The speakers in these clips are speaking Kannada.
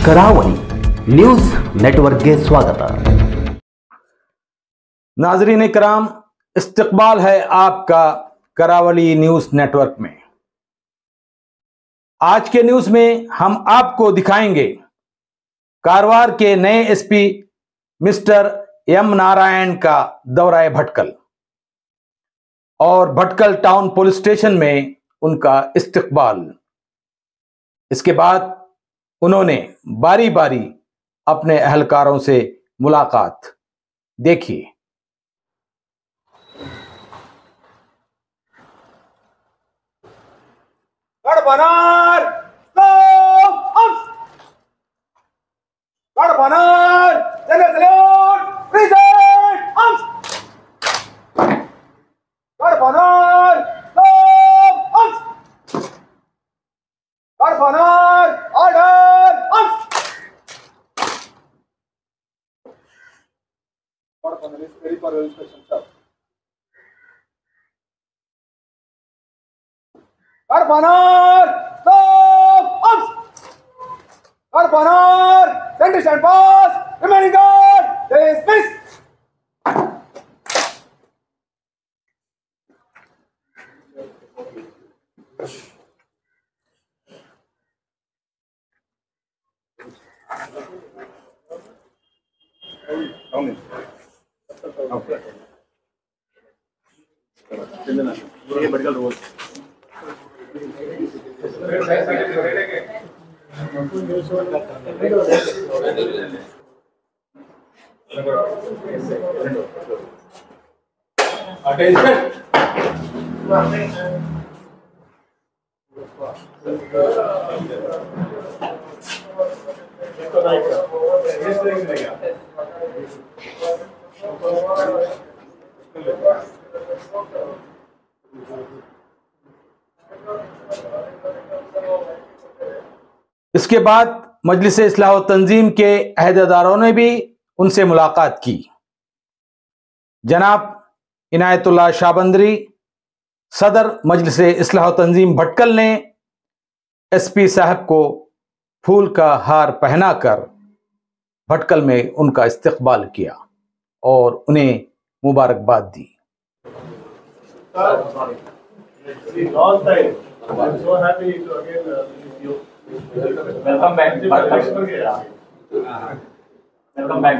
करावली न्यूज नेटवर्क के स्वागत। नाजरीन इकराम, इस्तकबाल है आपका करावली न्यूज नेटवर्क में। आज के न्यूज में हम आपको दिखाएंगे कारवार के नए एसपी मिस्टर एम नारायण का दौरा भटकल और भटकल टाउन पुलिस स्टेशन में उनका इस्तकबाल। इसके बाद उन्होंने बारी बारी अपने अहलकारों से मुलाकात। देखिए। गढ़बनार गढ़बनार गढ़बनार गढ़बनार order गढ़बनार is ready for registration, sir. Garbhanar, stop, arms. Garbhanar, center stand pass, remaining guard, dismiss. इसके बाद मजलिस इस्लाह व तंजीम के अहदेदारों ने भी उनसे मुलाकात की। जनाब इनायतुल्लाह शाहबंदरी, सदर मजलिस इस्लाह व तंजीम भटकल ने एसपी साहब को फूल का हार पहनाकर भटकल में उनका इस्तकबाल किया और उन्हें मुबारकबाद दी। Welcome back. Welcome back.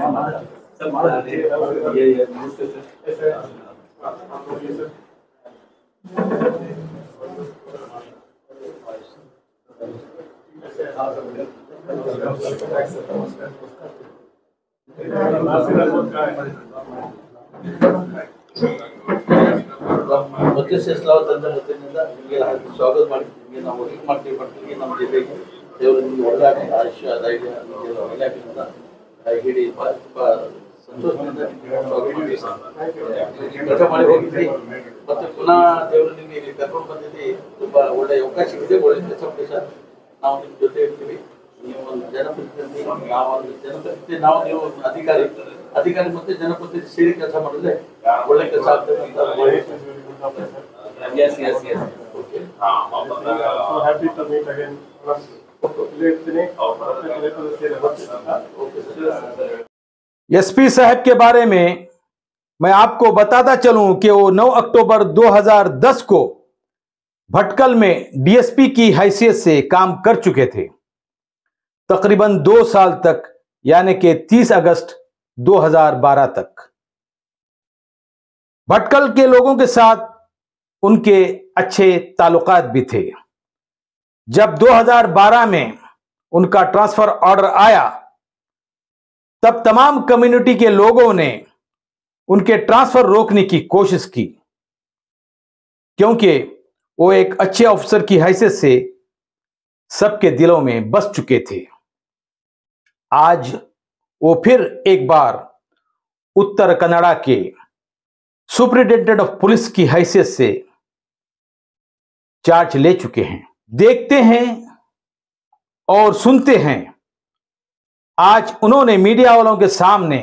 स्वागत ನಾವು ಇದು ಮಾಡ್ತೀವಿ ಬರ್ತೀವಿ ನಮ್ಮ ಜಿಲ್ಲೆಗೆ ದೇವರು ನಿಮಗೆ ಒಳ್ಳೆ ಆಯುಷ್ಯ ಧೈರ್ಯ ನಿಮಗೆಲ್ಲ ಒಳ್ಳೆ ಆಗಿರೋದ ಹೇಳಿ ತುಂಬ ಸಂತೋಷದಿಂದ ಕೆಲಸ ಮಾಡಿ ಹೋಗಿದ್ವಿ ಮತ್ತು ಪುನಃ ದೇವರು ನಿಮಗೆ ಇಲ್ಲಿ ಕರ್ಕೊಂಡು ಬಂದಿದ್ದು ತುಂಬ ಒಳ್ಳೆ ಅವಕಾಶ ಇದೆ, ಒಳ್ಳೆ ಕೆಲಸ ಮಾಡಿ ಸರ್. ನಾವು ನಿಮ್ಮ ಜೊತೆ ಇರ್ತೀವಿ. ನೀವು ಒಂದು ಜನಪ್ರತಿನಿಧಿ, ನಾವೊಂದು ಜನಪ್ರತಿನಿಧಿ, ನಾವು ನೀವು ಅಧಿಕಾರಿ ಮತ್ತು ಜನಪ್ರತಿನಿಧಿ ಸೇರಿ ಕೆಲಸ ಮಾಡಿದ್ರೆ ಒಳ್ಳೆ ಕೆಲಸ ಆಗ್ತದೆ ಅಂತ. Yes. Okay. So happy to meet again. SP साहब के बारे में मैं आपको बताता चलूं कि वो 9 अक्टूबर 2010 को भटकल में डीएसपी की हैसियत से काम कर चुके थे, तकरीबन 2 साल तक, यानी कि 30 अगस्त 2012 तक। भटकल के लोगों के साथ उनके अच्छे ताल्लुकात भी थे। जब 2012 में उनका ट्रांसफर ऑर्डर आया तब तमाम कम्युनिटी के लोगों ने उनके ट्रांसफर रोकने की कोशिश की, क्योंकि वो एक अच्छे अफसर की हैसियत से सबके दिलों में बस चुके थे। आज वो फिर एक बार उत्तर कन्नड़ा के सुपरिटेंडेंट ऑफ पुलिस की हैसियत से चार्ज ले चुके हैं। देखते हैं और सुनते हैं आज उन्होंने मीडिया वालों के सामने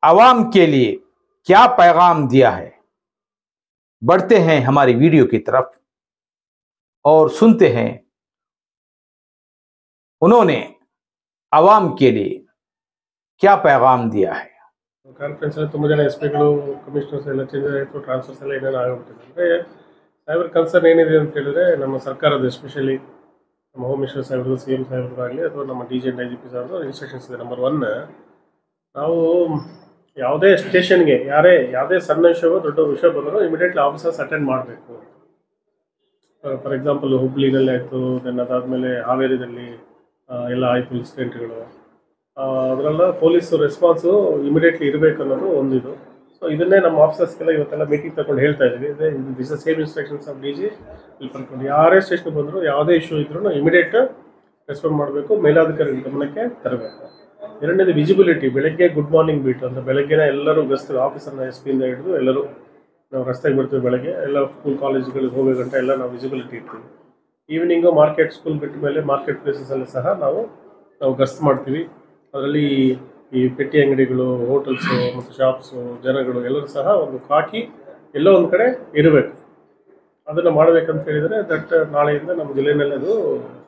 आवाम के लिए क्या पैगाम दिया है। बढ़ते हैं हमारी वीडियो की तरफ और सुनते हैं उन्होंने आवाम के लिए क्या पैगाम दिया है? ಕಾನ್ಫರೆನ್ಸ್ ಅಲ್ಲಿ ತುಂಬ ಜನ ಎಸ್ ಪಿಗಳು ಕಮಿಷನರ್ಸ್ ಎಲ್ಲ ಚೇಂಜ್ ಆಯಿತು, ಟ್ರಾನ್ಸ್ಫರ್ಸ್ ಎಲ್ಲ ಏನೇನು ಆಗೋಗ್ಬಿಟ್ಟಿದೆ. ಅಂದರೆ ಸಾಹೇಬ್ರ ಕನ್ಸರ್ನ್ ಏನಿದೆ ಅಂತ ಹೇಳಿದ್ರೆ, ನಮ್ಮ ಸರ್ಕಾರದ ಎಸ್ಪೆಷಲಿ ನಮ್ಮ ಹೋಮ್ ಮಿನಿಸ್ಟರ್ ಸಾಹೇಬ್ರದ್ದು, ಸಿ ಎಂ ಸಾಹೇಬ್ರದ್ದಾಗಲಿ ಅಥವಾ ನಮ್ಮ D G I G P ಸಾಹೇಬ್ರದ್ದು ಇನ್ಸ್ಟ್ರಕ್ಷನ್ಸ್ ಇದೆ. ನಂಬರ್ 1, ನಾವು ಯಾವುದೇ ಸ್ಟೇಷನ್ಗೆ ಯಾವುದೇ ಸಣ್ಣ ವಿಷಯವೋ ದೊಡ್ಡ ವಿಷಯ ಬಂದರೂ ಇಮಿಡಿಯೇಟ್ಲಿ ಆಫೀಸರ್ಸ್ ಅಟೆಂಡ್ ಮಾಡಬೇಕು. ಫಾರ್ ಎಕ್ಸಾಂಪಲ್ ಹುಬ್ಳಿನಲ್ಲಿ ಆಯಿತು, ದೆನ್ ಅದಾದಮೇಲೆ ಹಾವೇರಿದಲ್ಲಿ ಎಲ್ಲ ಆಯಿತು ಇನ್ಸಿಡೆಂಟ್ಗಳು. ಅದರೆಲ್ಲ ಪೊಲೀಸ್ ರೆಸ್ಪಾನ್ಸು ಇಮಿಡಿಯೇಟ್ಲಿ ಇರಬೇಕು ಅನ್ನೋದು ಒಂದಿದು. ಸೊ ಇದನ್ನೇ ನಮ್ಮ ಆಫೀಸರ್ಸ್ಗೆಲ್ಲ ಇವತ್ತೆಲ್ಲ ಮೀಟಿಂಗ್ ತಗೊಂಡು ಹೇಳ್ತಾ ಇದ್ದೀವಿ. This same instructions of D G ಇಲ್ಲಿ ಬರ್ಕೊಂಡು ಯಾರೇ ಸ್ಟೇಷನ್ಗೆ ಬಂದರೂ ಯಾವುದೇ ಇಶ್ಯೂ ಇದ್ರೂ ಇಮಿಡಿಯೇಟ್ ರೆಸ್ಪಾಂಡ್ ಮಾಡಬೇಕು, ಮೇಲಾಧಿಕಾರಿ ಗಮನಕ್ಕೆ ತರಬೇಕು. ಎರಡನೇದು ವಿಸಿಬಿಲಿಟಿ. ಬೆಳಗ್ಗೆ ಗುಡ್ ಮಾರ್ನಿಂಗ್ ಬೀಟ್ ಅಂತ ಬೆಳಗ್ಗೆನೇ ಎಲ್ಲರೂ ಗಸ್ತು ಆಫೀಸರ್ನ ಎಸ್ ಪಿಯಿಂದ ಹಿಡಿದು ಎಲ್ಲರೂ ನಾವು ರಸ್ತೆಗೆ ಬಿಡ್ತೀವಿ. ಬೆಳಗ್ಗೆ ಎಲ್ಲ ಸ್ಕೂಲ್ ಕಾಲೇಜ್ಗಳಿಗೆ ಹೋಗೋ ಗಂಟೆ ಎಲ್ಲ ನಾವು ವಿಸಿಬಿಲಿಟಿ ಇರ್ತೀವಿ. ಈವ್ನಿಂಗು ಮಾರ್ಕೆಟ್ ಸ್ಕೂಲ್ ಬಿಟ್ಟ ಮೇಲೆ ಮಾರ್ಕೆಟ್ ಪ್ಲೇಸಸಲ್ಲಿ ಸಹ ನಾವು ಗಸ್ತು ಮಾಡ್ತೀವಿ. ಅದರಲ್ಲಿ ಈ ಪೆಟ್ಟಿ ಅಂಗಡಿಗಳು, ಹೋಟೆಲ್ಸು ಮತ್ತು ಶಾಪ್ಸು, ಜನಗಳು ಎಲ್ಲರೂ ಸಹ ಒಂದು ಕಾಕಿ ಎಲ್ಲೋ ಒಂದು ಕಡೆ ಇರಬೇಕು. ಅದನ್ನು ಮಾಡಬೇಕಂತ ಹೇಳಿದರೆ ದಟ್ ನಾಳೆಯಿಂದ ನಮ್ಮ ಜಿಲ್ಲೆಯಲ್ಲಿ ಅದು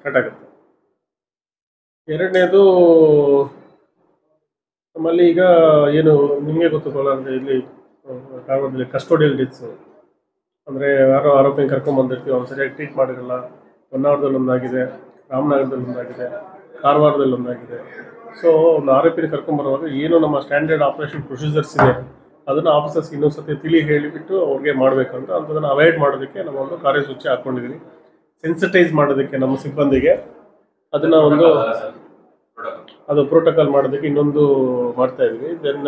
ಸ್ಟಾರ್ಟ್ ಆಗುತ್ತೆ. ಎರಡನೇದು, ನಮ್ಮಲ್ಲಿ ಈಗ ಏನು ನಿಮಗೆ ಗೊತ್ತು ಕೋಲಾರದಲ್ಲಿ ಇಲ್ಲಿ ಕಾರವಾರದಲ್ಲಿ ಕಸ್ಟೋಡಿಯಲ್ ಡೆತ್ಸು ಅಂದರೆ ಯಾರೋ ಆರೋಪಿನ ಕರ್ಕೊಂಡ್ಬಂದಿರ್ತೀವಿ, ಅವ್ನು ಸರಿಯಾಗಿ ಟ್ರೀಟ್ ಮಾಡಿರಲ್ಲ. ಹೊನ್ನಾವರದಲ್ಲಿ ಒಂದಾಗಿದೆ, ರಾಮನಗರದಲ್ಲಿ ಒಂದಾಗಿದೆ, ಕಾರವಾರದಲ್ಲಿ ಒಂದಾಗಿದೆ. ಸೊ ಒಂದು ಆರೋಪಿನ ಕರ್ಕೊಂಬರುವಾಗ ಏನು ನಮ್ಮ ಸ್ಟ್ಯಾಂಡರ್ಡ್ ಆಪರೇಷನ್ ಪ್ರೊಸೀಜರ್ಸ್ ಇದೆ ಅದನ್ನು ಆಫೀಸರ್ಸ್ ಇನ್ನೊಂದು ಸತಿ ಹೇಳಿಬಿಟ್ಟು ಅವ್ರಿಗೆ ಮಾಡಬೇಕಂತ ಅಂಥದನ್ನು ಅವಾಯ್ಡ್ ಮಾಡೋದಕ್ಕೆ ನಮ್ಮ ಒಂದು ಕಾರ್ಯಸೂಚಿ ಹಾಕ್ಕೊಂಡಿದ್ದೀವಿ. ಸೆನ್ಸಿಟೈಸ್ ಮಾಡೋದಕ್ಕೆ ನಮ್ಮ ಸಿಬ್ಬಂದಿಗೆ ಅದನ್ನು ಒಂದು ಅದು ಪ್ರೋಟೋಕಾಲ್ ಮಾಡೋದಕ್ಕೆ ಇನ್ನೊಂದು ಮಾಡ್ತಾ ಇದ್ವಿ. Then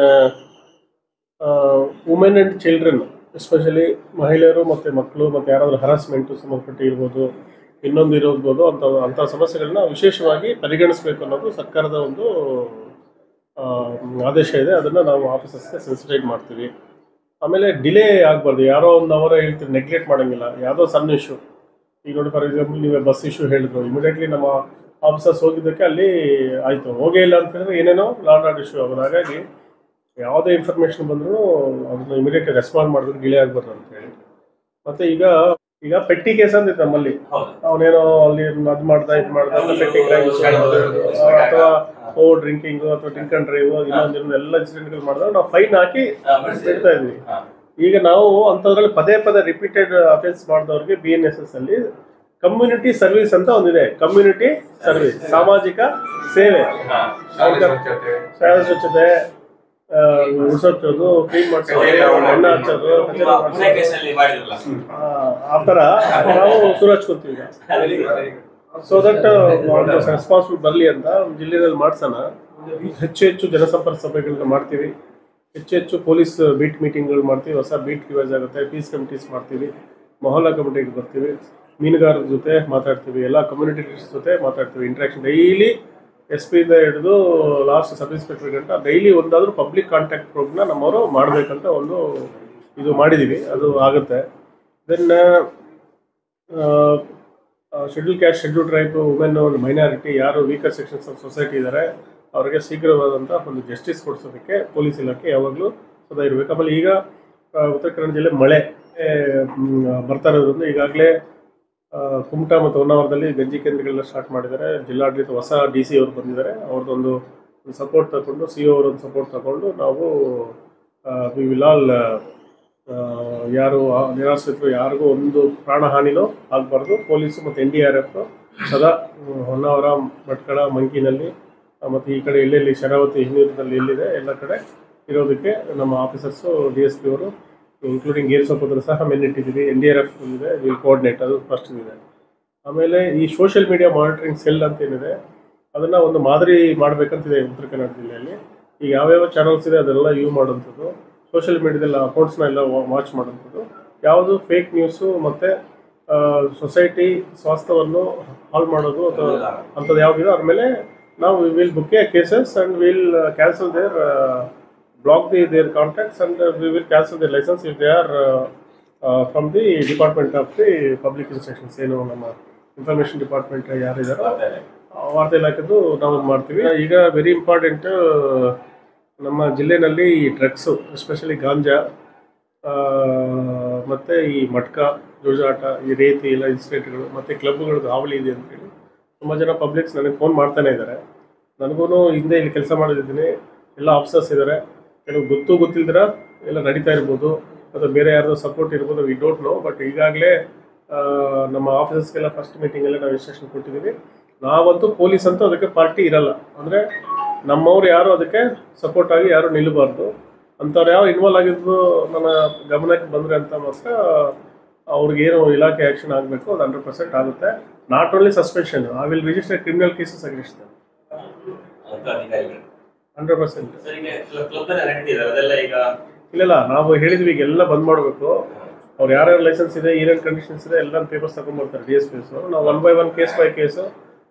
women and children, especially ಮಹಿಳೆಯರು ಮತ್ತು ಮಕ್ಕಳು ಮತ್ತು ಯಾರಾದರೂ ಹರಾಸ್ಮೆಂಟು ಸಂಬಂಧಪಟ್ಟು ಇರ್ಬೋದು, ಇನ್ನೊಂದು ಇರೋದು ಅಂಥ ಸಮಸ್ಯೆಗಳನ್ನ ವಿಶೇಷವಾಗಿ ಪರಿಗಣಿಸಬೇಕು ಅನ್ನೋದು ಸರ್ಕಾರದ ಒಂದು ಆದೇಶ ಇದೆ. ಅದನ್ನು ನಾವು ಆಫೀಸರ್ಸ್ಗೆ ಸೆನ್ಸಿಟೈಸ್ ಮಾಡ್ತೀವಿ. ಆಮೇಲೆ ಡಿಲೇ ಆಗಬಾರ್ದು. ಯಾರೋ ಒಂದು ಅವರ ಹೇಳ್ತೀವಿ, ನೆಗ್ಲೆಕ್ಟ್ ಮಾಡೋಂಗಿಲ್ಲ. ಯಾವುದೋ ಸಣ್ಣ ಇಶ್ಯೂ, ಈಗ ನೋಡಿ ಫಾರ್ ಎಕ್ಸಾಂಪಲ್ ನೀವೇ ಬಸ್ ಇಶ್ಯೂ ಹೇಳಿದ್ರು, ಇಮಿಡಿಯೇಟ್ಲಿ ನಮ್ಮ ಆಫೀಸರ್ಸ್ ಹೋಗಿದ್ದಕ್ಕೆ ಅಲ್ಲಿ ಆಯಿತು. ಹೋಗೇ ಇಲ್ಲ ಅಂತ ಹೇಳಿದ್ರೆ ಏನೇನೋ ಲಾಂಡ್ ಆರ್ಡರ್ ಇಶ್ಯೂ ಆಗೋದು. ಹಾಗಾಗಿ ಯಾವುದೇ ಇನ್ಫಾರ್ಮೇಷನ್ ಬಂದರೂ ಅದನ್ನು ಇಮಿಡಿಯೇಟ್ಲಿ ರೆಸ್ಪಾಂಡ್ ಮಾಡಬೇಕು, ಡಿಲೇ ಆಗಬಾರ್ದು ಅಂತೇಳಿ. ಮತ್ತು ಈಗ ಪೆಟ್ಟಿ ಕೇಸ್ ಅಂದಿತ್ತು ನಮ್ಮಲ್ಲಿ, ಅವನೇನೋ ಅಲ್ಲಿ ಅದು ಮಾಡ್ದ ಇದು ಮಾಡ್ದ ಪೆಟ್ಟಿ ಕ್ರೈಮ್ಸ್ ಅಥವಾ ಡ್ರಿಂಕಿಂಗು ಅಥವಾ ಡ್ರಿಂಕ್ ಅಂಡ್ ಡ್ರೈವ್ ಇನ್ನೊಂದು ಎಲ್ಲ ಇನ್ಸಿಡೆಂಟ್ಗಳು ಮಾಡಿದಾಗ ನಾವು ಫೈನ್ ಹಾಕಿ ಬಿಡ್ತಾ ಇದ್ವಿ. ಈಗ ನಾವು ಅಂಥದ್ರಲ್ಲಿ ಪದೇ ರಿಪೀಟೆಡ್ ಅಫೆನ್ಸ್ ಮಾಡಿದವ್ರಿಗೆ BNSS ಅಲ್ಲಿ ಕಮ್ಯುನಿಟಿ ಸರ್ವಿಸ್ ಅಂತ ಒಂದಿದೆ. ಕಮ್ಯುನಿಟಿ ಸರ್ವಿಸ್, ಸಾಮಾಜಿಕ ಸೇವೆ, ಸ್ವಚ್ಛತೆ, ಉಸೋದು, ಕ್ಲೀನ್ ಮಾಡಿಸೋದು, ಬಣ್ಣ ಹಚ್ಚೋದು, ಆ ಥರ ನಾವು ಶುರು ಹಚ್ಕೊತೀವಿ. ಸೊ ದಟ್ ರೆಸ್ಪಾನ್ಸಿಬಲ್ ಬರಲಿ ಅಂತ ಜಿಲ್ಲೆಯಲ್ಲಿ ಮಾಡ್ಸೋಣ. ಹೆಚ್ಚು ಜನಸಂಪರ್ಕ ಸಭೆಗಳನ್ನ ಮಾಡ್ತೀವಿ, ಹೆಚ್ಚು ಪೊಲೀಸ್ ಬೀಟ್ ಮೀಟಿಂಗ್ಗಳು ಮಾಡ್ತೀವಿ. ಹೊಸ ಬೀಟ್ ರಿವೈಸ್ ಆಗುತ್ತೆ, ಪೀಸ್ ಕಮಿಟೀಸ್ ಮಾಡ್ತೀವಿ, ಮೊಹಲ್ಲಾ ಕಮಿಟಿಗೆ ಬರ್ತೀವಿ, ಮೀನುಗಾರರ ಜೊತೆ ಮಾತಾಡ್ತೀವಿ, ಎಲ್ಲ ಕಮ್ಯುನಿಟಿ ಜೊತೆ ಮಾತಾಡ್ತೀವಿ. ಇಂಟ್ರಾಕ್ಷನ್ ಡೈಲಿ SP ಇಂದ ಹಿಡಿದು ಲಾಸ್ಟ್ ಸಬ್ ಇನ್ಸ್ಪೆಕ್ಟರ್ ಗಂಟ ಡೈಲಿ ಒಂದಾದರೂ ಪಬ್ಲಿಕ್ ಕಾಂಟ್ಯಾಕ್ಟ್ ಪ್ರೋಗ್ರಾಮ್ನ ನಮ್ಮವರು ಮಾಡಬೇಕಂತ ಒಂದು ಇದು ಮಾಡಿದ್ದೀವಿ. ಅದು ಆಗುತ್ತೆ. Then schedule caste, schedule tribe, women, minority, ಯಾರು ವೀಕರ್ ಸೆಕ್ಷನ್ಸ್ ಆಫ್ ಸೊಸೈಟಿ ಇದ್ದಾರೆ ಅವರಿಗೆ ಶೀಘ್ರವಾದಂಥ ಒಂದು ಜಸ್ಟಿಸ್ ಕೊಡಿಸೋದಕ್ಕೆ ಪೊಲೀಸ್ ಇಲಾಖೆ ಯಾವಾಗಲೂ ಸದಾ ಇರಬೇಕು. ಆಮೇಲೆ ಈಗ ಉತ್ತರ ಕನ್ನಡ ಜಿಲ್ಲೆ ಮಳೆ ಬರ್ತಾ ಇರೋದ್ರಿಂದ ಈಗಾಗಲೇ ಕುಮಟಾ ಮತ್ತು ಹೊನ್ನಾವರದಲ್ಲಿ ಗಂಜಿ ಕೇಂದ್ರಗಳೆಲ್ಲ ಸ್ಟಾರ್ಟ್ ಮಾಡಿದ್ದಾರೆ. ಜಿಲ್ಲಾಡಳಿತ ಹೊಸ DC ಅವರು ಬಂದಿದ್ದಾರೆ. ಅವ್ರದ್ದೊಂದು ಸಪೋರ್ಟ್ ತಗೊಂಡು, CO ಅವರೊಂದು ಸಪೋರ್ಟ್ ತಗೊಂಡು ನಾವು ವಿ ವಿಲ್ ಆಲ್ ಯಾರು ನಿರಾಶ್ರಿತರು ಯಾರಿಗೂ ಒಂದು ಪ್ರಾಣಹಾನಿನೂ ಆಗಬಾರ್ದು. ಪೊಲೀಸು ಮತ್ತು NDRF ಸದಾ ಹೊನ್ನಾವರ, ಭಟ್ಕಳ, ಮಂಕಿನಲ್ಲಿ ಮತ್ತು ಈ ಕಡೆ ಎಲ್ಲೆಲ್ಲಿ ಶರಾವತಿ ಹಿನ್ನೀರಿನಲ್ಲಿ ಎಲ್ಲಿದೆ ಎಲ್ಲ ಕಡೆ ಇರೋದಕ್ಕೆ ನಮ್ಮ ಆಫೀಸರ್ಸು DSP ಅವರು ಇನ್ಕ್ಲೂಡಿಂಗ್ ಗೇರ್ ಸೋಪದ್ರು ಸಹ ಇಟ್ಟಿದ್ದೀವಿ. NDRF ಇದೆ, ವಿಲ್ ಕೋಆರ್ಡಿನೇಟ್, ಅದು ಫಸ್ಟ್ ಇದೆ. ಆಮೇಲೆ ಈ ಸೋಷಿಯಲ್ ಮೀಡಿಯಾ ಮಾನಿಟರಿಂಗ್ ಸೆಲ್ ಅಂತ ಏನಿದೆ ಅದನ್ನು ಒಂದು ಮಾದರಿ ಮಾಡಬೇಕಂತಿದೆ ಉತ್ತರ ಕನ್ನಡ ಜಿಲ್ಲೆಯಲ್ಲಿ. ಈಗ ಯಾವ್ಯಾವ ಚಾನಲ್ಸ್ ಇದೆ ಅದೆಲ್ಲ ಯೂಸ್ ಮಾಡೋಂಥದ್ದು, ಸೋಷಿಯಲ್ ಮೀಡಿಯಾದಲ್ಲ ಅಕೌಂಟ್ಸ್ನ ಎಲ್ಲ ವಾಚ್ ಮಾಡೋಂಥದ್ದು, ಯಾವುದು ಫೇಕ್ ನ್ಯೂಸು ಮತ್ತು ಸೊಸೈಟಿ ಸ್ವಾಸ್ಥ್ಯವನ್ನು ಹಾಳು ಮಾಡೋದು ಅಥವಾ ಅಂಥದ್ದು ಯಾವುದಿದೆ ಅದ್ರ ಮೇಲೆ ನಾವು will book a cases and will cancel their block their contacts and we will cancel their license if they are from the Department of the Public Instructions. ಏನು ನಮ್ಮ ಇನ್ಫಾರ್ಮೇಷನ್ ಡಿಪಾರ್ಟ್ಮೆಂಟ್ ಯಾರಿದ್ದಾರೋ ವಾರ್ತೆ ಇಲಾಖೆದು ನಾವು ಮಾಡ್ತೀವಿ. ಈಗ ವೆರಿ ಇಂಪಾರ್ಟೆಂಟ್, ನಮ್ಮ ಜಿಲ್ಲೆಯಲ್ಲಿ ಈ ಡ್ರಗ್ಸು, ಎಸ್ಪೆಷಲಿ ಗಾಂಜಾ ಮತ್ತು ಈ ಮಟ್ಕ, ಜೂಜಾಟ, ಈ ರೀತಿ ಎಲ್ಲ ಇನ್ಸಿಡೆಂಟ್ಗಳು ಮತ್ತು ಕ್ಲಬ್ಗಳದ್ದು ಹಾವಳಿ ಇದೆ ಅಂತೇಳಿ ತುಂಬ ಜನ ಪಬ್ಲಿಕ್ಸ್ ನನಗೆ ಫೋನ್ ಮಾಡ್ತಾನೆ ಇದ್ದಾರೆ. ನನಗೂ ಹಿಂದೆ ಇಲ್ಲಿ ಕೆಲಸ ಮಾಡಿದ್ದೀನಿ, ಎಲ್ಲ ಆಫೀಸರ್ಸ್ ಇದ್ದಾರೆ, ಕೆಲವು ಗೊತ್ತಿಲ್ದಿರ ಎಲ್ಲ ನಡೀತಾ ಇರ್ಬೋದು, ಅಥವಾ ಬೇರೆ ಯಾರ್ದೋ ಸಪೋರ್ಟ್ ಇರ್ಬೋದು, ವಿ ಡೋಂಟ್ ನೋ. ಬಟ್ ಈಗಾಗಲೇ ನಮ್ಮ ಆಫೀಸರ್ಸ್ಗೆಲ್ಲ ಫಸ್ಟ್ ಮೀಟಿಂಗಲ್ಲೇ ನಾವು ಇನ್ಸ್ಟ್ರಕ್ಷನ್ ಕೊಟ್ಟಿದ್ದೀವಿ. ನಾವಂತೂ ಪೊಲೀಸ್ ಅಂತೂ ಅದಕ್ಕೆ ಪಾರ್ಟಿ ಇರಲ್ಲ, ಅಂದರೆ ನಮ್ಮವ್ರು ಯಾರು ಅದಕ್ಕೆ ಸಪೋರ್ಟ್ ಆಗಿ ಯಾರು ನಿಲ್ಲಬಾರ್ದು. ಅಂಥವ್ರು ಯಾವ ಇನ್ವಾಲ್ವ್ ಆಗಿದ್ದು ನನ್ನ ಗಮನಕ್ಕೆ ಬಂದರೆ ಅಂತ ಮಾತ್ರ ಅವ್ರಿಗೇನು ಇಲಾಖೆ ಆ್ಯಕ್ಷನ್ ಆಗಬೇಕು ಅದು 100% ಆಗುತ್ತೆ. Not only suspension, I will register criminal cases against them 100%. ಇಲ್ಲ, ನಾವು ಹೇಳಿದ್ವಿ ಈಗೆಲ್ಲ ಬಂದ್ ಮಾಡಬೇಕು. ಅವ್ರು ಯಾರ್ಯಾರು ಲೈಸೆನ್ಸ್ ಇದೆ, ಏನೇನು ಕಂಡೀಷನ್ಸ್ ಇದೆ ಎಲ್ಲ ಪೇಪರ್ಸ್ ತಗೊಂಡ್ಬರ್ತಾರೆ DSPs ಅವರು. ನಾವು 1 by 1 case by case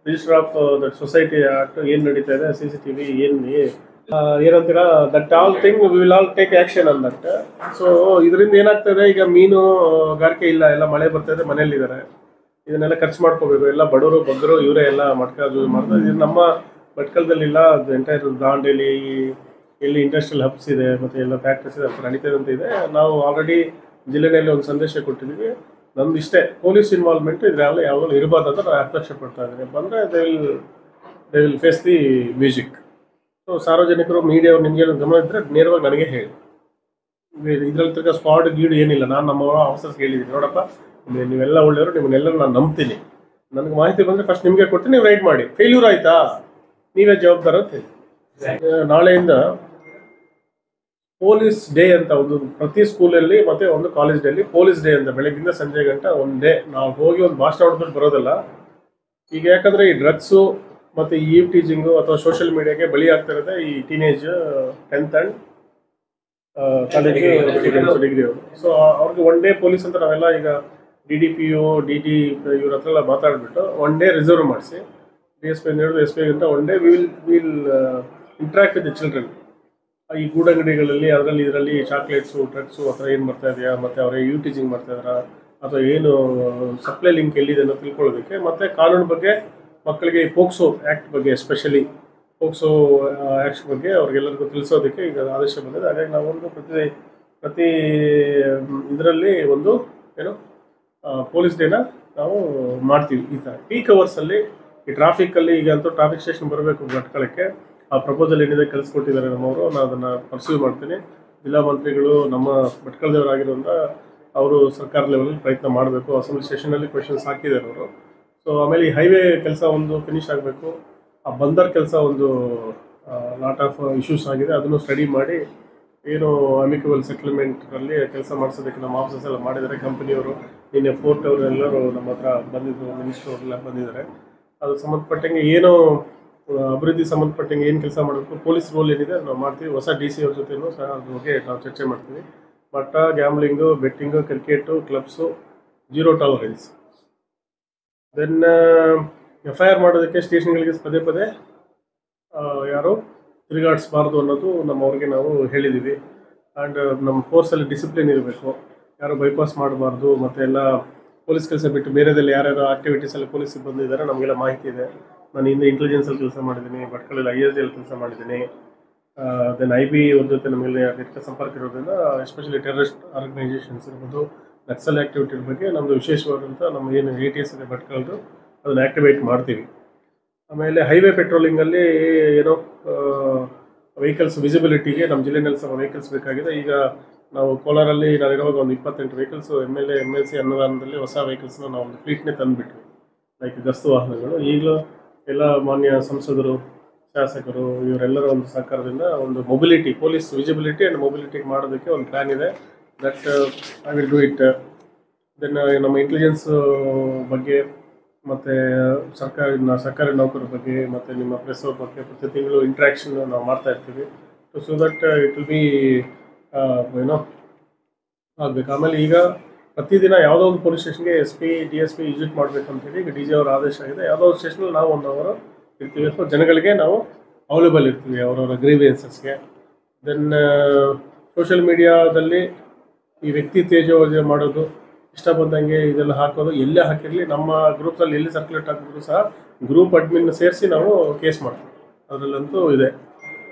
register of that society act ಏನು ನಡೀತಾ ಇದೆ, CCTV ಏನಂತೀರಾ, that all thing we will all take action on that. So ಇದರಿಂದ ಏನಾಗ್ತದೆ, ಈಗ ಮೀನುಗಾರಿಕೆ ಇಲ್ಲ, ಎಲ್ಲ ಮಳೆ ಬರ್ತಾ ಇದೆ, ಮನೆಯಲ್ಲಿದ್ದಾರೆ, ಇದನ್ನೆಲ್ಲ ಖರ್ಚು ಮಾಡ್ಕೋಬೇಕು. ಎಲ್ಲ ಬಡವರು ಬಗ್ಗರು ಇವರೇ ಎಲ್ಲ ಮಟ್ಕ ಮಾಡ್ತಾರೆ. ಇದು ನಮ್ಮ ಭಟ್ಕಳದಲ್ಲಿಲ್ಲ, ಅದು ಎಂಟೈರ್ ದಾಂಡೇಲಿ ಎಲ್ಲಿ ಇಂಡಸ್ಟ್ರಿಯಲ್ ಹಬ್ಸ್ ಇದೆ ಮತ್ತು ಎಲ್ಲ ಫ್ಯಾಕ್ಟ್ರೀಸ್ ಇದೆ ಅದು ನಡೀತದೆ ಅಂತ ಇದೆ. ನಾವು ಆಲ್ರೆಡಿ ಜಿಲ್ಲೆಯಲ್ಲಿ ಒಂದು ಸಂದೇಶ ಕೊಟ್ಟಿದ್ದೀವಿ. ನಮ್ದು ಇಷ್ಟೇ, ಪೊಲೀಸ್ ಇನ್ವಾಲ್ವ್ಮೆಂಟ್ ಇದ್ರಾಗಲೂ ಯಾವಾಗಲೂ ಇರಬಾರ್ದು ಅಂತ ನಾನು ಅಪೇಕ್ಷೆ ಪಡ್ತಾ ಇದ್ದೀನಿ. ಬಂದರೆ they will face the music. So ಸಾರ್ವಜನಿಕರು, ಮೀಡಿಯಾವ್ರು ನಿಮಗೆ ಗಮನ ಇದ್ದರೆ ನೇರವಾಗಿ ನನಗೆ ಹೇಳಿ. ಇದರಲ್ಲಿ ತಿರ್ಗ ಸ್ಪಾಡ್ ಗೀಡು ಏನಿಲ್ಲ. ನಾನು ನಮ್ಮ ಆಫೀಸರ್ಸ್ಗೆ ಹೇಳಿದ್ದೀನಿ, ನೋಡಪ್ಪ ನೀವೆಲ್ಲ ಒಳ್ಳೆಯವರು, ನಿಮ್ಮನ್ನೆಲ್ಲರೂ ನಾನು ನಂಬ್ತೀನಿ, ನನಗೆ ಮಾಹಿತಿ ಬಂದರೆ ಫಸ್ಟ್ ನಿಮಗೆ ಕೊಡ್ತೀನಿ, ನೀವು ರೈಡ್ ಮಾಡಿ. ಫೇಲ್ಯೂರ್ ಆಯಿತಾ ನೀವೇ ಜವಾಬ್ದಾರ ಅಂತ ಹೇಳಿ. ನಾಳೆಯಿಂದ ಪೊಲೀಸ್ ಡೇ ಅಂತ ಒಂದು ಪ್ರತಿ ಸ್ಕೂಲಲ್ಲಿ ಮತ್ತು ಒಂದು ಕಾಲೇಜ್ನಲ್ಲಿ ಪೊಲೀಸ್ ಡೇ ಅಂತ ಬೆಳಗ್ಗಿಂದ ಸಂಜೆ ಗಂಟ ಒಂದು ಡೇ. ನಾವು ಹೋಗಿ ಒಂದು ಭಾಷಣ ಹೊಡ್ಬಿಟ್ಟು ಬರೋದಲ್ಲ. ಈಗ ಯಾಕಂದರೆ ಈ ಡ್ರಗ್ಸು ಮತ್ತು ಈ ಟೀಚಿಂಗು ಅಥವಾ ಸೋಷಿಯಲ್ ಮೀಡಿಯಾಗೆ ಬಲಿ ಆಗ್ತಾ ಇರುತ್ತೆ ಈ teenage 10th and college students, degree ಅವರು. ಸೊ ಅವ್ರಿಗೆ ಒನ್ ಡೇ ಪೊಲೀಸ್ ಅಂತ ನಾವೆಲ್ಲ ಈಗ DDPO DD ಇವ್ರ ಹತ್ರ ಎಲ್ಲ ಮಾತಾಡಿಬಿಟ್ಟು ಒನ್ ಡೇ ರಿಸರ್ವ್ ಮಾಡಿಸಿ DSP SP ಅಂತ one day will interact with the children. ಈ ಗೂಡಂಗಡಿಗಳಲ್ಲಿ ಇದರಲ್ಲಿ ಚಾಕ್ಲೇಟ್ಸು, ಡ್ರಗ್ಸು ಆ ಥರ ಏನು ಬರ್ತಾ ಇದೆಯಾ, ಮತ್ತು ಅವರೇ ಟೀಚಿಂಗ್ ಮಾಡ್ತಾ ಇದ್ದಾರಾ, ಅಥವಾ ಏನು ಸಪ್ಲೈ ಲಿಂಕ್ ಎಲ್ಲಿದೆ ಅನ್ನೋ ತಿಳ್ಕೊಳ್ಳೋದಕ್ಕೆ, ಮತ್ತು ಕಾನೂನು ಬಗ್ಗೆ ಮಕ್ಕಳಿಗೆ ಈ ಪೋಕ್ಸೋ ಆ್ಯಕ್ಟ್ ಬಗ್ಗೆ, ಎಸ್ಪೆಷಲಿ ಪೋಕ್ಸೋ ಆ್ಯಕ್ಟ್ ಬಗ್ಗೆ ಅವ್ರಿಗೆಲ್ಲರಿಗೂ ತಿಳಿಸೋದಕ್ಕೆ ಈಗ ಆದೇಶ ಬಂದಿದೆ. ಹಾಗಾಗಿ ನಾವೊಂದು ಪ್ರತಿ ಇದರಲ್ಲಿ ಒಂದು ಏನು ಪೊಲೀಸ್ ಡೇನ ನಾವು ಮಾಡ್ತೀವಿ. ಈ ಥರ ಪೀಕ್ ಅವರ್ಸಲ್ಲಿ ಈ ಟ್ರಾಫಿಕ್ಕಲ್ಲಿ ಈಗ ಅಂತೂ ಟ್ರಾಫಿಕ್ ಸ್ಟೇಷನ್ ಬರಬೇಕು ಭಟ್ಕಳಕ್ಕೆ. ಆ ಪ್ರಪೋಸಲ್ ಏನಿದೆ ಕಳಿಸ್ಕೊಟ್ಟಿದ್ದಾರೆ ನಮ್ಮವರು, ನಾನು ಅದನ್ನು ಪರ್ಸ್ಯೂ ಮಾಡ್ತೀನಿ. ಜಿಲ್ಲಾ ಮಂತ್ರಿಗಳು ನಮ್ಮ ಭಟ್ಕಳದವರಾಗಿರೋದ್ರಿಂದ ಅವರು ಸರ್ಕಾರ ಲೆವೆಲಲ್ಲಿ ಪ್ರಯತ್ನ ಮಾಡಬೇಕು. ಅಸೆಂಬ್ಲಿ ಸೆಷನಲ್ಲಿ ಕ್ವೆಶನ್ಸ್ ಹಾಕಿದ್ದಾರೆ ಅವರು. ಸೊ ಆಮೇಲೆ ಈ ಹೈವೇ ಕೆಲಸ ಒಂದು ಫಿನಿಶ್ ಆಗಬೇಕು. ಆ ಬಂದರ್ ಕೆಲಸ ಒಂದು ಲಾಟ್ ಆಫ್ ಇಶ್ಯೂಸ್ ಆಗಿದೆ, ಅದನ್ನು ಸ್ಟಡಿ ಮಾಡಿ ಏನು ಅಮಿಕಬಲ್ ಸೆಟಲ್ಮೆಂಟಲ್ಲಿ ಕೆಲಸ ಮಾಡಿಸೋದಕ್ಕೆ ನಮ್ಮ ಆಫೀಸಸ್ ಎಲ್ಲ ಮಾಡಿದ್ದಾರೆ. ಕಂಪನಿಯವರು ನಿನ್ನೆ ಫೋರ್ಟ್ ಅವರು ಎಲ್ಲರೂ ನಮ್ಮ ಹತ್ರ ಬಂದಿದ್ದು, ಮಿನಿಸ್ಟರ್ ಅವರೆಲ್ಲ ಬಂದಿದ್ದಾರೆ. ಅದು ಸಂಬಂಧಪಟ್ಟಂಗೆ ಏನು ಅಭಿವೃದ್ಧಿ ಸಂಬಂಧಪಟ್ಟಂಗೆ ಏನು ಕೆಲಸ ಮಾಡಬೇಕು, ಪೊಲೀಸ್ ರೋಲ್ ಏನಿದೆ ನಾವು ಮಾಡ್ತೀವಿ. ಹೊಸ DC ಅವ್ರ ಜೊತೆನೂ ಸಹ ಅದ್ರ ಬಗ್ಗೆ ನಾವು ಚರ್ಚೆ ಮಾಡ್ತೀವಿ. ಮಟ್ಟ, gambling, betting, cricket, clubs, 0 tolerance. Then FIR ಮಾಡೋದಕ್ಕೆ ಸ್ಟೇಷನ್ಗಳಿಗೆ ಪದೇ ಯಾರು ತಿರುಗಾಡಿಸ್ಬಾರ್ದು ಅನ್ನೋದು ನಮ್ಮವ್ರಿಗೆ ನಾವು ಹೇಳಿದ್ದೀವಿ. ಆ್ಯಂಡ್ ನಮ್ಮ ಫೋರ್ಸಲ್ಲಿ ಡಿಸಿಪ್ಲಿನ್ ಇರಬೇಕು, ಯಾರು ಬೈಪಾಸ್ ಮಾಡಬಾರ್ದು. ಮತ್ತು ಎಲ್ಲ ಪೊಲೀಸ್ ಕೆಲಸ ಬಿಟ್ಟು ಬೇರೆದಲ್ಲಿ ಯಾರ್ಯಾರು ಆ್ಯಕ್ಟಿವಿಟೀಸಲ್ಲಿ ಪೊಲೀಸ್ ಬಂದಿದ್ದಾರೆ ನಮಗೆಲ್ಲ ಮಾಹಿತಿ ಇದೆ. ನಾನು ಹಿಂದೆ ಇಂಟೆಲಿಜೆನ್ಸಲ್ಲಿ ಕೆಲಸ ಮಾಡಿದ್ದೀನಿ, ಭಟ್ಕಳಲ್ಲಿ ISD ಕೆಲಸ ಮಾಡಿದ್ದೀನಿ. ದೆನ್ IB ಅವ್ರ ಜೊತೆ ನಮಗೆ ನೆಟ್ಟ ಸಂಪರ್ಕ ಇರೋದ್ರಿಂದ ಎಸ್ಪೆಷಲಿ ಟೆರರಿಸ್ಟ್ ಆರ್ಗನೈಸೇಷನ್ಸ್ ಇರ್ಬೋದು, ನಕ್ಸಲ್ ಆ್ಯಕ್ಟಿವಿಟಿ ಬಗ್ಗೆ ನಮ್ಮದು ವಿಶೇಷವಾದಂಥ ನಮ್ಮ ಏನು ATS ಇದೆ ಭಟ್ಕಳದು, ಅದನ್ನು ಆ್ಯಕ್ಟಿವೇಟ್ ಮಾಡ್ತೀವಿ. ಆಮೇಲೆ ಹೈವೇ ಪೆಟ್ರೋಲಿಂಗಲ್ಲಿ ಏನೋ ವೆಹಿಕಲ್ಸ್ ವಿಸಿಬಿಲಿಟಿಗೆ ನಮ್ಮ ಜಿಲ್ಲೆಯಲ್ಲಿ ಸ್ವಲ್ಪ ವೆಹಿಕಲ್ಸ್ ಬೇಕಾಗಿದೆ. ಈಗ ನಾವು ಕೋಲಾರಲ್ಲಿ ನಾವಿರುವಾಗ ಒಂದು 28 ವೆಹಿಕಲ್ಸು MLA MLC ಅನುದಾನದಲ್ಲಿ ಹೊಸ ವೆಹಿಕಲ್ಸ್ನ ನಾವು ಒಂದು ಫ್ಲೀಟ್ನೇ ತಂದುಬಿಟ್ವಿ, ಲೈಕ್ ಗಸ್ತು ವಾಹನಗಳು. ಈಗಲೂ ಎಲ್ಲ ಮಾನ್ಯ ಸಂಸದರು, ಶಾಸಕರು ಇವರೆಲ್ಲರ ಒಂದು ಸಹಕಾರದಿಂದ ಒಂದು mobility, police visibility and mobility ಮಾಡೋದಕ್ಕೆ ಒಂದು ಪ್ಲ್ಯಾನ್ ಇದೆ. That I will do it. Then ನಮ್ಮ ಇಂಟೆಲಿಜೆನ್ಸ್ ಬಗ್ಗೆ ಮತ್ತು ಸರ್ಕಾರಿ ನೌಕರರ ಬಗ್ಗೆ ಮತ್ತು ನಿಮ್ಮ ಪ್ರೆಸ್ ಅವ್ರ ಬಗ್ಗೆ ಪ್ರತಿ ತಿಂಗಳು ಇಂಟ್ರ್ಯಾಕ್ಷನ್ ನಾವು ಮಾಡ್ತಾ ಇರ್ತೀವಿ. So that it will be ಏನೋ ಆಗಬೇಕು. ಆಮೇಲೆ ಈಗ ಪ್ರತಿದಿನ ಯಾವುದೋ ಒಂದು ಪೊಲೀಸ್ ಸ್ಟೇಷನ್ಗೆ SP DSP ವಿಸಿಟ್ ಮಾಡಬೇಕಂತೇಳಿ ಈಗ DG ಅವರ ಆದೇಶ ಆಗಿದೆ. ಯಾವುದೋ ಒಂದು ಸ್ಟೇಷನಲ್ಲಿ ನಾವು 1 ಅವರ್ ಇರ್ತೀವಿ. ಸೊ ಜನಗಳಿಗೆ ನಾವು ಅವೈಲೇಬಲ್ ಇರ್ತೀವಿ ಅವರವರ ಗ್ರೀವಿಯನ್ಸಸ್ಗೆ. ದೆನ್ ಸೋಷಿಯಲ್ ಮೀಡಿಯಾದಲ್ಲಿ ಈ ವ್ಯಕ್ತಿ ತೇಜೋವಧೆ ಮಾಡೋದು, ಇಷ್ಟ ಬಂದಂಗೆ ಇದೆಲ್ಲ ಹಾಕೋದು, ಎಲ್ಲೇ ಹಾಕಿರಲಿ ನಮ್ಮ ಗ್ರೂಪ್ಸಲ್ಲಿ ಎಲ್ಲಿ ಸರ್ಕ್ಯುಲೇಟ್ ಹಾಕಿದ್ರು ಸಹ ಗ್ರೂಪ್ ಅಡ್ಮಿನ್ ಸೇರಿಸಿ ನಾವು ಕೇಸ್ ಮಾಡ್ತೀವಿ, ಅದರಲ್ಲಂತೂ ಇದೆ.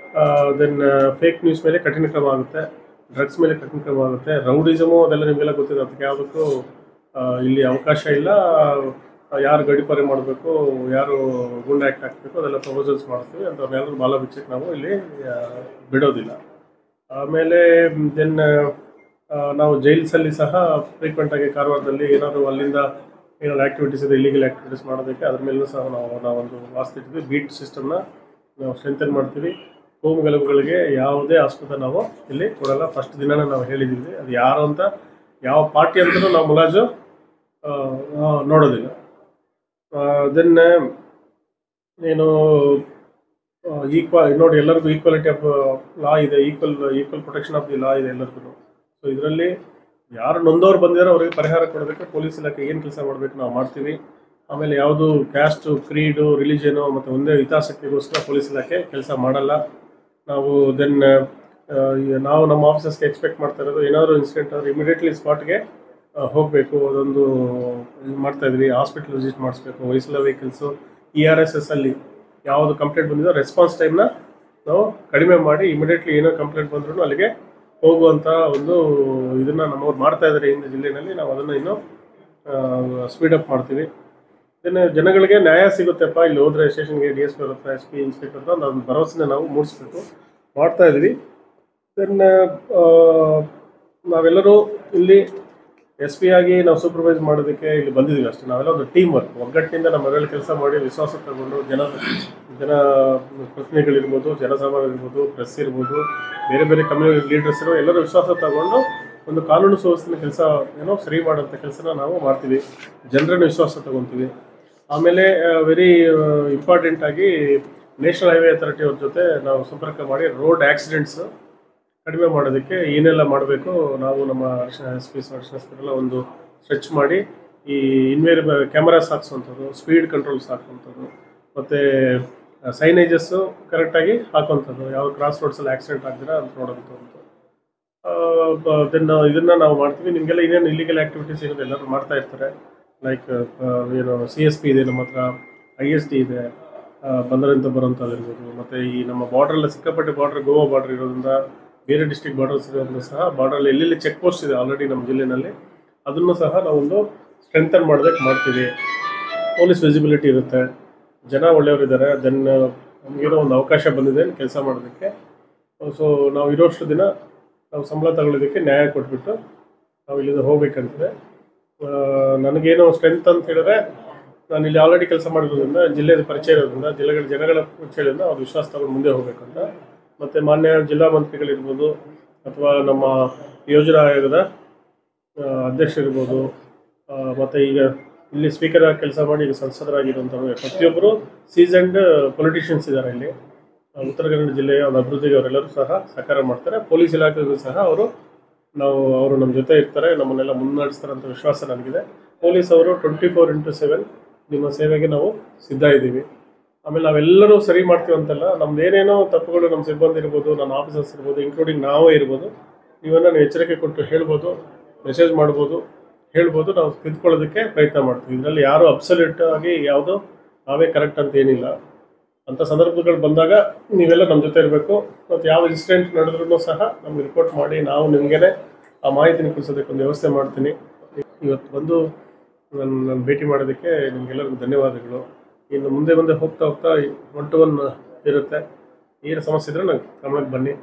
ದೆನ್ ಫೇಕ್ ನ್ಯೂಸ್ ಮೇಲೆ ಕಠಿಣ ಕ್ರಮ ಆಗುತ್ತೆ, ಡ್ರಗ್ಸ್ ಮೇಲೆ ಕಠಿಣ ಕ್ರಮ ಆಗುತ್ತೆ. ರೌಡಿಸಮು ಅದೆಲ್ಲ ನಿಮಗೆಲ್ಲ ಗೊತ್ತಿದೆ, ಅದಕ್ಕೆ ಯಾವುದಕ್ಕೂ ಇಲ್ಲಿ ಅವಕಾಶ ಇಲ್ಲ. ಯಾರು ಗಡಿಪಾರಿ ಮಾಡಬೇಕು, ಯಾರು ಗುಂಡು ಆ್ಯಕ್ಟ್ ಹಾಕಬೇಕು ಅದೆಲ್ಲ ಪ್ರಪೋಸಲ್ಸ್ ಮಾಡ್ತೀವಿ. ಅಂಥವ್ರನ್ನೆಲ್ಲರೂ ಬಾಲ ಬಿಚ್ಚಕ್ಕೆ ನಾವು ಇಲ್ಲಿ ಬಿಡೋದಿಲ್ಲ. ಆಮೇಲೆ ದೆನ್ ನಾವು ಜೈಲ್ಸಲ್ಲಿ ಸಹ ಫ್ರೀಕ್ವೆಂಟಾಗಿ ಕಾರವಾರದಲ್ಲಿ ಏನಾದರೂ ಅಲ್ಲಿಂದ ಏನಾದ್ರು ಆ್ಯಕ್ಟಿವಿಟೀಸ್ ಇದೆ, ಇಲ್ಲಿಗಲ್ ಆ್ಯಕ್ಟಿವಿಟೀಸ್ ಮಾಡೋದಕ್ಕೆ ಅದ್ರ ಮೇಲೂ ಸಹ ನಾವೊಂದು ವಾಸ್ತಿಟ್ಟಿದ್ವಿ. ಬೀಟ್ ಸಿಸ್ಟಮ್ನ ನಾವು ಸ್ಟ್ರೆಂಥನ್ ಮಾಡ್ತೀವಿ. ಕೋಮು ಗಲಭೆಗಳಿಗೆ ಯಾವುದೇ ಆಸ್ಪದ ನಾವು ಇಲ್ಲಿ ಕೊಡಲ್ಲ. ಫಸ್ಟ್ ದಿನನೇ ನಾವು ಹೇಳಿದ್ದೀವಿ, ಅದು ಯಾರು ಅಂತ ಯಾವ ಪಾರ್ಟಿ ಅಂತಲೂ ನಾವು ಮುಲಾಜು ನೋಡೋದಿಲ್ಲ. ದೆನ್ ಏನು ನೋಡಿ, ಎಲ್ಲರಿಗೂ ಈಕ್ವಾಲಿಟಿ ಆಫ್ ಲಾ ಇದೆ, equal protection of the law ಇದೆ ಎಲ್ಲರಿಗೂ. ಸೊ ಇದರಲ್ಲಿ ಯಾರು ನೊಂದವ್ರು ಬಂದಿರೋ ಅವ್ರಿಗೆ ಪರಿಹಾರ ಕೊಡಬೇಕು. ಪೊಲೀಸ್ ಇಲಾಖೆ ಏನು ಕೆಲಸ ಮಾಡಬೇಕು ನಾವು ಮಾಡ್ತೀವಿ. ಆಮೇಲೆ ಯಾವುದು ಕ್ಯಾಸ್ಟು, ಕ್ರೀಡು, ರಿಲಿಜನು ಮತ್ತು ಒಂದೇ ಹಿತಾಸಕ್ತಿಗೋಸ್ಕರ ಪೊಲೀಸ್ ಇಲಾಖೆ ಕೆಲಸ ಮಾಡಲ್ಲ ನಾವು. ದೆನ್ ನಾವು ನಮ್ಮ ಆಫೀಸರ್ಸ್ಗೆ ಎಕ್ಸ್ಪೆಕ್ಟ್ ಮಾಡ್ತಾ ಇರೋದು, ಏನಾದರೂ ಇನ್ಸಿಡೆಂಟ್ ಆದರೆ ಇಮಿಡಿಯೇಟ್ಲಿ ಸ್ಪಾಟ್ಗೆ ಹೋಗಬೇಕು. ಅದೊಂದು ಮಾಡ್ತಾಯಿದ್ವಿ. ಹಾಸ್ಪಿಟಲ್ ವಿಸಿಟ್ ಮಾಡಿಸ್ಬೇಕು. ವಹಿಸಲ ವೆಹಿಕಲ್ಸು ERSS ಅಲ್ಲಿ ಯಾವುದು ಕಂಪ್ಲೇಂಟ್ ಬಂದಿದೋ ರೆಸ್ಪಾನ್ಸ್ ಟೈಮ್ನ ನಾವು ಕಡಿಮೆ ಮಾಡಿ ಇಮಿಡಿಯೇಟ್ಲಿ ಏನೋ ಕಂಪ್ಲೇಂಟ್ ಬಂದ್ರೂ ಅಲ್ಲಿಗೆ ಹೋಗುವಂಥ ಒಂದು ಇದನ್ನು ನಮ್ಮವ್ರು ಮಾಡ್ತಾಯಿದ್ದಾರೆ ಹಿಂದೆ ಜಿಲ್ಲೆಯಲ್ಲಿ. ನಾವು ಅದನ್ನು ಇನ್ನೂ ಸ್ಪೀಡಪ್ ಮಾಡ್ತೀವಿ. ಇದನ್ನು ಜನಗಳಿಗೆ ನ್ಯಾಯ ಸಿಗುತ್ತೆಪ್ಪ, ಇಲ್ಲಿ ಹೋದರೆ ಸ್ಟೇಷನ್ಗೆ DSP ಅವ್ರ ಹತ್ರ, SP ಇನ್ಸ್ಪೆಕ್ಟರ್ ಹತ್ರ ಒಂದು ಭರವಸೆನ ನಾವು ಮೂಡಿಸ್ಬೇಕು, ಮಾಡ್ತಾಯಿದ್ವಿ. ದೆನ್ ನಾವೆಲ್ಲರೂ ಇಲ್ಲಿ SP ಆಗಿ ನಾವು ಸೂಪರ್ವೈಸ್ ಮಾಡೋದಕ್ಕೆ ಇಲ್ಲಿ ಬಂದಿದ್ದೀವಿ ಅಷ್ಟೇ. ನಾವೆಲ್ಲ ಒಂದು ಟೀಮ್ ವರ್ಕ್, ಒಗ್ಗಟ್ಟಿನಿಂದ ನಮ್ಮೆಲ್ಲ ಕೆಲಸ ಮಾಡಿ ವಿಶ್ವಾಸ ತಗೊಂಡು ಜನ ಪ್ರತಿನಿಧಿಗಳಿರ್ಬೋದು, ಜನಸಾಮಾನ್ಯರಿರ್ಬೋದು, ಪ್ರೆಸ್ ಇರ್ಬೋದು, ಬೇರೆ ಬೇರೆ ಕಮ್ಯುನಿಟಿ ಲೀಡರ್ಸ್ ಇರೋ ಎಲ್ಲರೂ ವಿಶ್ವಾಸ ತಗೊಂಡು ಒಂದು ಕಾನೂನು ಸುವ್ಯವಸ್ಥೆ ಕೆಲಸ ಸರಿ ಮಾಡೋಂಥ ಕೆಲಸನ ನಾವು ಮಾಡ್ತೀವಿ. ಜನರನ್ನು ವಿಶ್ವಾಸ ತಗೊತೀವಿ. ಆಮೇಲೆ ವೆರಿ ಇಂಪಾರ್ಟೆಂಟ್ ಆಗಿ ನ್ಯಾಷನಲ್ ಹೈವೇ ಅಥಾರಿಟಿ ಅವ್ರ ಜೊತೆ ನಾವು ಸಂಪರ್ಕ ಮಾಡಿ ರೋಡ್ ಆಕ್ಸಿಡೆಂಟ್ಸ್ ಕಡಿಮೆ ಮಾಡೋದಕ್ಕೆ ಏನೆಲ್ಲ ಮಾಡಬೇಕು ನಾವು ನಮ್ಮ SP ಎಲ್ಲ ಒಂದು ಸ್ಟ್ರೆಚ್ ಮಾಡಿ ಈ ಕ್ಯಾಮರಾಸ್ ಹಾಕ್ಸೋವಂಥದ್ದು, ಸ್ಪೀಡ್ ಕಂಟ್ರೋಲ್ಸ್ ಹಾಕುವಂಥದ್ದು, ಮತ್ತು ಸೈನೇಜಸ್ಸು ಕರೆಕ್ಟಾಗಿ ಹಾಕುವಂಥದ್ದು, ಯಾವ ಕ್ರಾಸ್ ರೋಡ್ಸಲ್ಲಿ ಆಕ್ಸಿಡೆಂಟ್ ಆಗ್ದಿರ ಅಂತ ನೋಡೋಂಥದ್ದು. ದೆನ್ ಇದನ್ನು ನಾವು ಮಾಡ್ತೀವಿ. ನಿಮಗೆಲ್ಲ ಇನ್ನೇನು ಇಲ್ಲಿಗಲ್ ಆ್ಯಕ್ಟಿವಿಟೀಸ್ ಏನಿದೆ ಎಲ್ಲರೂ ಮಾಡ್ತಾ ಇರ್ತಾರೆ. ಲೈಕ್ ಏನು CSP ಇದೆ ನಮ್ಮ ಹತ್ರ, ISD ಇದೆ, ಬಂದರಿಂದ ಬರೋಂಥದ್ದು ಇರ್ಬೋದು. ಮತ್ತು ಈ ನಮ್ಮ ಬಾರ್ಡ್ರೆಲ್ಲ ಸಿಕ್ಕಾಪಟ್ಟೆ ಬಾರ್ಡ್ರ್, ಗೋವಾ ಬಾರ್ಡ್ರ್ ಇರೋದ್ರಿಂದ, ಬೇರೆ ಡಿಸ್ಟ್ರಿಕ್ಟ್ ಬಾರ್ಡರ್ಸ್ ಇರೋದ್ರಿಂದ ಸಹ ಬಾರ್ಡ್ರಲ್ಲಿ ಎಲ್ಲೆಲ್ಲಿ ಚೆಕ್ ಪೋಸ್ಟ್ ಇದೆ ಆಲ್ರೆಡಿ ನಮ್ಮ ಜಿಲ್ಲೆಯಲ್ಲಿ, ಅದನ್ನು ಸಹ ನಾವೊಂದು ಸ್ಟ್ರೆಂಥನ್ ಮಾಡೋದಕ್ಕೆ ಮಾಡ್ತೀವಿ. ಪೊಲೀಸ್ ವಿಸಿಬಿಲಿಟಿ ಇರುತ್ತೆ, ಜನ ಒಳ್ಳೆಯವರಿದ್ದಾರೆ. ದೆನ್ ನಮಗೇನೋ ಒಂದು ಅವಕಾಶ ಬಂದಿದೆ ಕೆಲಸ ಮಾಡೋದಕ್ಕೆ. ಸೊ ನಾವು ಇರೋಷ್ಟು ದಿನ ನಾವು ಸಂಬಳ ತಗೊಳ್ಳೋದಕ್ಕೆ ನ್ಯಾಯ ಕೊಟ್ಬಿಟ್ಟು ನಾವು ಇಲ್ಲಿಂದ ಹೋಗ್ಬೇಕಂತಿದೆ. ನನಗೇನೋ ಸ್ಟ್ರೆಂತ್ ಅಂತ ಹೇಳಿದ್ರೆ, ನಾನು ಇಲ್ಲಿ ಆಲ್ರೆಡಿ ಕೆಲಸ ಮಾಡಿರೋದ್ರಿಂದ, ಜಿಲ್ಲೆಯ ಪರಿಚಯ ಇರೋದ್ರಿಂದ, ಜನಗಳ ಪರಿಚಯದಿಂದ ಅವ್ರು ವಿಶ್ವಾಸ ತಗೊಂಡು ಮುಂದೆ ಹೋಗ್ಬೇಕಂತ. ಮತ್ತು ಮಾನ್ಯ ಜಿಲ್ಲಾ ಮಂತ್ರಿಗಳಿರ್ಬೋದು, ಅಥವಾ ನಮ್ಮ ಯೋಜನಾ ಆಯೋಗದ ಅಧ್ಯಕ್ಷರಿರ್ಬೋದು, ಮತ್ತು ಈಗ ಇಲ್ಲಿ ಸ್ಪೀಕರ್ ಆಗಿ ಕೆಲಸ ಮಾಡಿ ಈಗ ಸಂಸದರಾಗಿರುವಂಥವ್ರು ಪ್ರತಿಯೊಬ್ಬರು ಸೀಸನ್ಡ್ ಪೊಲಿಟಿಷಿಯನ್ಸ್ ಇದ್ದಾರೆ ಇಲ್ಲಿ ಉತ್ತರ ಕನ್ನಡ ಜಿಲ್ಲೆಯ ಒಂದು ಅಭಿವೃದ್ಧಿಗೆ. ಅವರೆಲ್ಲರೂ ಸಹ ಸಹಕಾರ ಮಾಡ್ತಾರೆ. ಪೊಲೀಸ್ ಇಲಾಖೆಗೂ ಸಹ ಅವರು ನಮ್ಮ ಜೊತೆ ಇರ್ತಾರೆ, ನಮ್ಮನ್ನೆಲ್ಲ ಮುನ್ನಡೆಸ್ತಾರೆ ಅಂತ ವಿಶ್ವಾಸ ನನಗಿದೆ. ಪೊಲೀಸ್ ಅವರು 24/7 ನಿಮ್ಮ ಸೇವೆಗೆ ನಾವು ಸಿದ್ಧ ಇದ್ದೀವಿ. ಆಮೇಲೆ ನಾವೆಲ್ಲರೂ ಸರಿ ಮಾಡ್ತೀವಿ ಅಂತಲ್ಲ, ನಮ್ದು ಏನೇನೋ ತಪ್ಪುಗಳು ನಮ್ಮ ಸಿಬ್ಬಂದಿ ಇರ್ಬೋದು, ನಮ್ಮ ಆಫೀಸರ್ಸ್ ಇರ್ಬೋದು, ಇನ್ಕ್ಲೂಡಿಂಗ್ ನಾವೇ ಇರ್ಬೋದು, ನೀವು ಎಚ್ಚರಿಕೆ ಕೊಟ್ಟು ಹೇಳ್ಬೋದು, ಮೆಸೇಜ್ ಮಾಡ್ಬೋದು, ಹೇಳ್ಬೋದು. ನಾವು ತಿದ್ಕೊಳ್ಳೋದಕ್ಕೆ ಪ್ರಯತ್ನ ಮಾಡ್ತೀವಿ. ಇದರಲ್ಲಿ ಯಾರು ಅಬ್ಸಲ್ಯೂಟ್ ಆಗಿ ಯಾವುದೋ ನಾವೇ ಕರೆಕ್ಟ್ ಅಂತ ಏನಿಲ್ಲ. ಅಂಥ ಸಂದರ್ಭಗಳು ಬಂದಾಗ ನೀವೆಲ್ಲ ನಮ್ಮ ಜೊತೆ ಇರಬೇಕು. ಮತ್ತು ಯಾವ ಇನ್ಸಿಡೆಂಟ್ ನಡೆದ್ರೂ ಸಹ ನಮ್ಗೆ ರಿಪೋರ್ಟ್ ಮಾಡಿ ನಾವು ನಿಮಗೇ ಆ ಮಾಹಿತಿನ ಕಳಿಸೋದಕ್ಕೆ ಒಂದು ವ್ಯವಸ್ಥೆ ಮಾಡ್ತೀನಿ. ಇವತ್ತು ಬಂದು ನನ್ನ ಭೇಟಿ ಮಾಡೋದಕ್ಕೆ ನಿಮಗೆಲ್ಲರಿಗೂ ಧನ್ಯವಾದಗಳು. ಇನ್ನು ಮುಂದೆ ಹೋಗ್ತಾ 1-to-1 ಇರುತ್ತೆ. ಏನು ಸಮಸ್ಯೆ ಇದ್ದರೆ ನಂಗೆ ಗಮನಕ್ಕೆ ಬನ್ನಿ.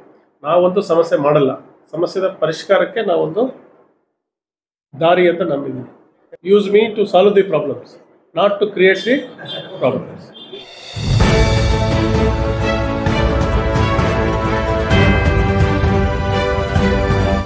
ನಾವಂತೂ ಸಮಸ್ಯೆ ಮಾಡಲ್ಲ, ಸಮಸ್ಯೆದ ಪರಿಷ್ಕಾರಕ್ಕೆ ನಾವೊಂದು ದಾರಿ ಅಂತ ನಂಬಿದ್ದೀನಿ. Use me to solve the problems, not to create the problems.